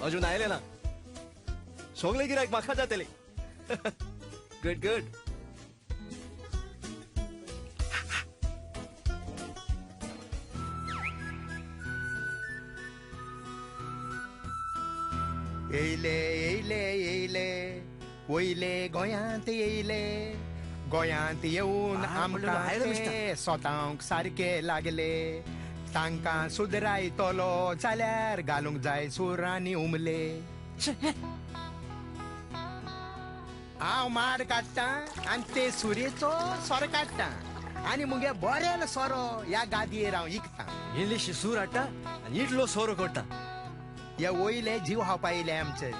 अजून आयले ना सगळे गिरायक म्हाका जातले गुड गुड येयले येयले येयले वयले गोंयांत येयले गोंयांत येवन आमकां ते सोतांक सारके लागले तांकां सुधरायतलो जाल्यार घालूंक जाय सूर आनी उमले हांव माड काडटां आनी ते सुरेचो सोरो काडटां आनी मुगे बरेल सोरो ह्या गादयेर हांव विकतां इल्लीशी सूर हाडटा आनी इतलो सोरो करता हे वयले जीव खावपा येयले आमचे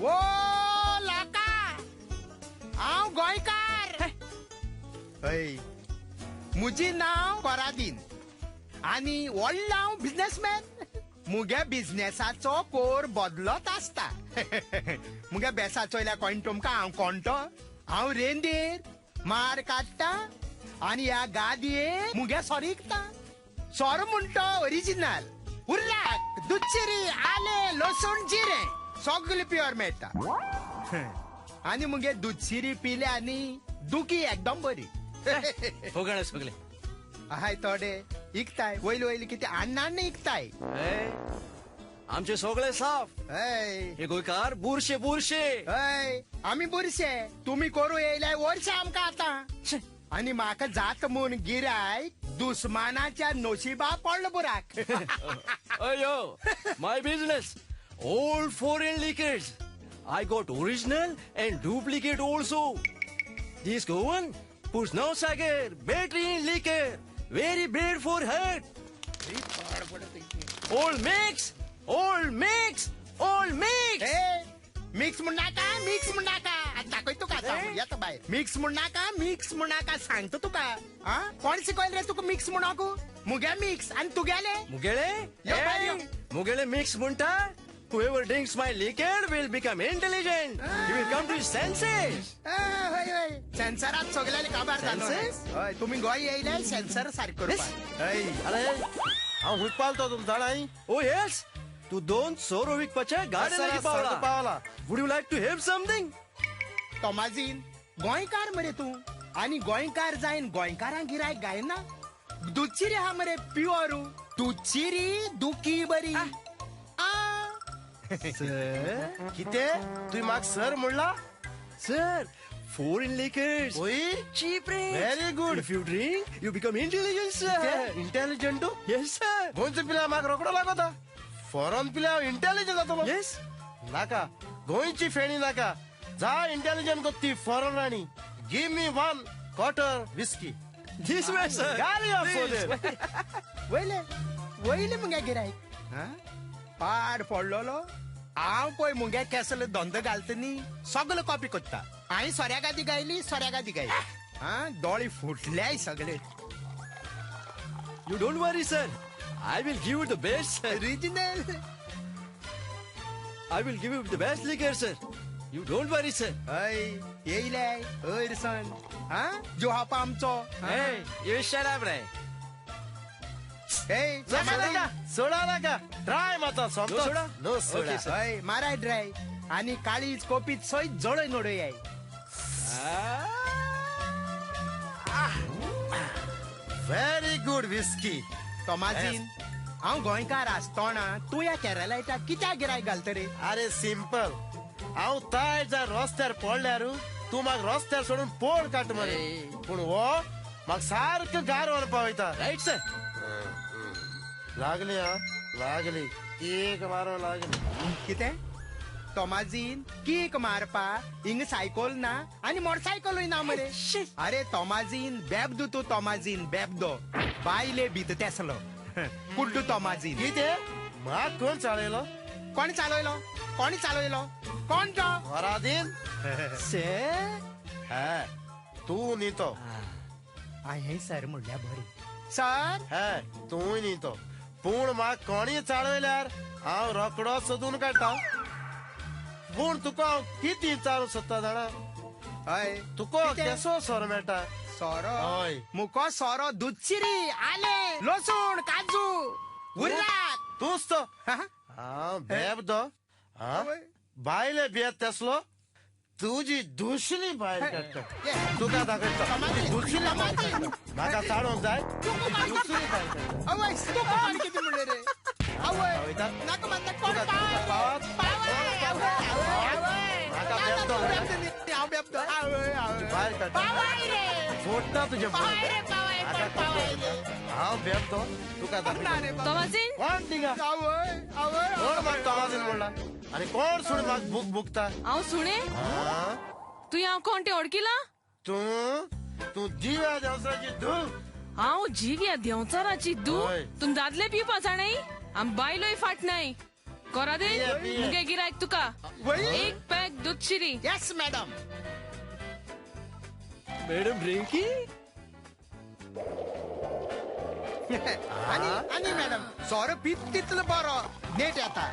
वो लाका हांव गोंयकार हय मुजी नांव परादीन आनी व्हडलो हांव बिझनेसमॅन मुगे बिझनेसाचो कोर बदलोत आसता मुगे बेसाचो इल्या कोण तुमकां हांव कोणतो हांव रेंदेर मार काडटा आनी ह्या गादयेर मुगे सोरो विकता सोरो म्हणतो ओरिजिनल उर्राक दुधचिरी आले लसूण जिरे सगळे प्युअर मेळटा आनी मुगे दुधचिरी पिले आनी दुखी एकदम बरी फुगणे सगळे हाय थोडे इकताय वयले वयले कितें अन्न इकताय आमचे सगळे साफ हय हे गोंयकार बुरशे बुरशे हय आमी बुरशे तुमी करूं येयल्याय वर्ष आमकां आतां आनी म्हाका जात म्हूण गिरायक दुस्मानाच्या नोशिबा पडलो बुराक अयो my business old foreign liquors I got original and duplicate also. This Goan puts no sugar, battery in liquor, very bad for heart. All mix, all mix, all mix. Mix मुनाका दाखय तुका येता बाय मिक्स मुनाका सांगतो तुका कोण शिकवलं रे तुका mix मुनाकू मुगे mix आणि तुगेले मुगेले मिक्स म्हणटा whoever drinks my liquor will become intelligent. He will come to his senses. होय सेन्सरात सगळ्याले काबार जालो होय तुम्ही गोय येयले सेन्सर सारको अरे हांव खूप पावतो तुमचा नाही ओ येस तू 2 सोरो विकपाच्या गाड्या पावला would you like to have something तोमाजीन गोंयकार मरे तू आणि गोंयकार जायन गोंयकारांक गिरायक गायना दुधचिरी हा मरे प्युअर दुधचिरी दुखी बरी सर किते तुई म्हाका सर म्हणला सर foreign liquors ओय cheap rate very good if you drink you become intelligent sir intelligent yes sir गोंयचो पिल्या म्हाका रोकडो लागता फॉरेन पिल्या इंटेलिजंट जातलो yes नाका गोंयची फेणी नाका जा इंटेलिजंट कोत्ती फॉरेन राणी give me 1 quarter whisky this way sir गाली ऑफ वयले वयले मुगे गिरायक पाड पडलोलो हांव पळय मुगे केसले धंदो घालतनी सगळं कॉपी करता हांवें सोऱ्या गादी गायली दोळे फुटल्याय सगळे you don't worry sir I will give you the best sir original I will give you the best liquor sir you don't worry sir हय येयले हय सन जो हापा आमचो hey you shut up रे सोडा नाका ट्राय माता सोडा नो सोडा हय माराय ड्राय आणि काळीच कोपीत सयत जळय नोडय व्हेरी गुड विस्की तोमाजीन हांव गोंयकार आसतना तूं ह्या केरलायटा कित्याक गिरायक घालता रे अरे सिंपल हांव ताय जर रस्त्यार पडल्यार तूं म्हाका रस्त्यार सोडून पोळ काट मरे पूण हो म्हाका सारको गार व्हरपा वयता राईट सर लागली एक मारो लागली कितें तोमाजीन कीक मारपा हिंग सायकल ना आनी मोटरसायकलूय ना मरे अरे तोमाजीन बेबदू तूं तोमाजीन बेबदो बायले भीत तेसलो कुड्डू तोमाजीन कितें म्हाका कोण चालयलो कोणी चालयलो कोण तो वरादीन तूं न्ही तो हांवें सर म्हणल्या बरें सर तूंय न्ही तो पूण म्हाका कोणी चालयल्यार हांव रोकडो सोदून काडटा पूण तुका हांव कितें विचारूं सोदता जाणा हय तुका केसो सोरो मेळटा सोरो हय मुको सोरो दुधचिरी आले लसूण काजू उर्राक तूच तो हा? हा बेबदो हा आवय. बायले बेत तेसलो तुझी दुसरी बायल काडटा ये. तुका दाखयता तमाची, दुसरी तमाची. म्हाका चाडोंक जाय दुसरी बायल काडटा आवय तू कोण किती म्हणले रे आवय आवयता? नाका म्हणता कोण तुका पाव पावत? आवय आवय आवय म्हाका बेबदो हांव बेबतो आवय आवय बायल काडटा पावाय रे फोडटा तुजे पावाय रे पावाय आता कोण पावाय रे हांव बेबदो तुका ना दाखयता रे बाबा. तोमाजीन कोण थिंगा आवय आवय कोण म्हाका तोवाजीन म्हणला आनी कोण सोड म्हाका बुक बुकता हांव सुणे हा तुवें हांव कोण तें ओळखिला तू दिव्या देवसाची धूव हांव जिव्या देंवचाराची दू हय. तुम दादले पिवपा जाणाय आम बायलोय फाट नाही कोरा दे पिये, पिये. मुगे गिरायक तुका वय एक पॅक दूध शिरी यस मॅडम मॅडम ड्रिंकी आणि मॅडम सोरो पीत तितलं बरं नेट येता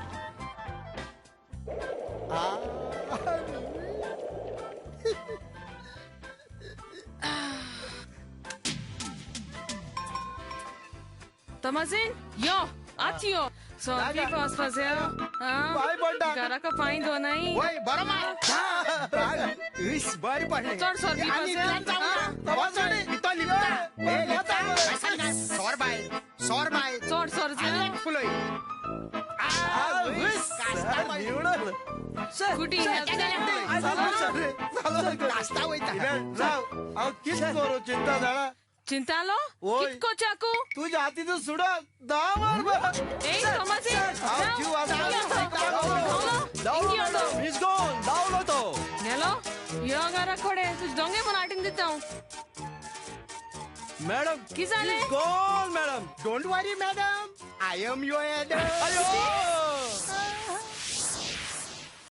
तमाजीन यो आत यो सोफी पास फाझेल पाय पडटा. घरा का पाय दो नाही वय बरं मा इस बरी पडले चढ सर, ती आणि बसेल. त्यात जाऊ ना. तमाशा. इथं लिपता. ए, लिपता. सोर बाय चोड सर आणि एक फुलोय कुटी कास्ता वयता हांव कित करूं चिंता जाणा चिंतालो ओय. कितको चाकू तुझ्या हातीतून सुडक ए तमाजीन हांव जीव He's gone. Down to. नेलो यो घरा कोडे तुझ दोंगे म्हण आटीन दिता Madam. की जालें? He's gone, madam. Don't worry madam I am your Ayo!